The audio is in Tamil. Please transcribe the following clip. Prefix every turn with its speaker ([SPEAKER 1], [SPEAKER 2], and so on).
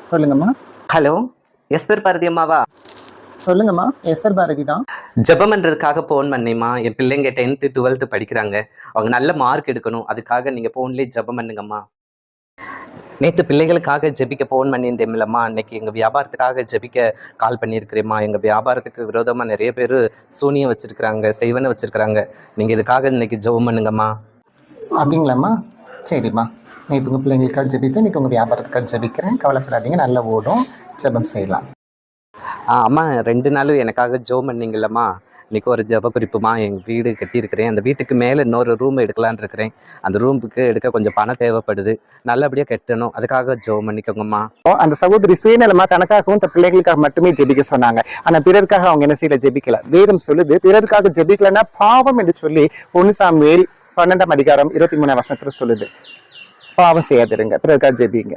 [SPEAKER 1] சொல்லுங்கம்மா.
[SPEAKER 2] ஹலோ, எஸ்தர் பாரதி அம்மாவா?
[SPEAKER 1] சொல்லுங்கம்மா. எஸ்ஆர் பாரதி தான்.
[SPEAKER 2] ஜெபம் பண்றதுக்காக ஃபோன் பண்ணேம்மா. என் பிள்ளைங்க 10th 12th படிக்கிறாங்க. அவங்க நல்ல மார்க் எடுக்கணும். அதுக்காக நீங்க ஃபோன்லயே ஜெபம் பண்ணுங்கம்மா. நேத்து பிள்ளைகளுக்காக ஜெபிக்க ஃபோன் பண்ணியிருந்தேன்லம்மா. அன்னைக்கு எங்க வியாபாரத்துக்காக ஜெபிக்க கால் பண்ணியிருக்கிறேம்மா. எங்க வியாபாரத்துக்கு விரோதமா நிறைய பேரு சூனியம் வச்சிருக்கிறாங்க, செய்வன வச்சிருக்கிறாங்க. நீங்க இதுக்காக இன்னைக்கு ஜெபம் பண்ணுங்கம்மா.
[SPEAKER 1] அப்படிங்களாம்மா? சரிம்மா. நேற்று உங்கள் பிள்ளைங்களுக்காக ஜெபித்து இன்றைக்கி உங்கள் வியாபாரத்துக்காக ஜெபிக்கிறேன். கவலைப்படாதீங்க, நல்லா ஓடும். ஜெபம் செய்யலாம்.
[SPEAKER 2] அம்மா 2 நாளும் எனக்காக ஜெபம் பண்ணீங்கல்லம்மா. இன்னைக்கு ஒரு ஜெப குறிப்புமா. எங்கள் வீடு கட்டியிருக்கிறேன். அந்த வீட்டுக்கு மேலே இன்னொரு ரூம் எடுக்கலான்னு இருக்கிறேன். அந்த ரூமுக்கு எடுக்க கொஞ்சம் பணம் தேவைப்படுது. நல்லபடியாக கட்டணும். அதுக்காக ஜெபம் பண்ணிக்கோங்கம்மா.
[SPEAKER 1] அந்த சகோதரி சுயநலமா தனக்காகவும் தன் பிள்ளைகளுக்காக மட்டுமே ஜெபிக்க சொன்னாங்க. ஆனா பிறருக்காக அவங்க என்ன செய்யல, ஜெபிக்கல. வேதம் சொல்லுது, பிறருக்காக ஜெபிக்கலன்னா பாவம் என்று சொல்லி 1 சாமுவேல் 12 அதிகாரம் 23 சொல்லுது. பாவம் செய்யாதிருங்க, பிறருக்காக ஜெபிங்க.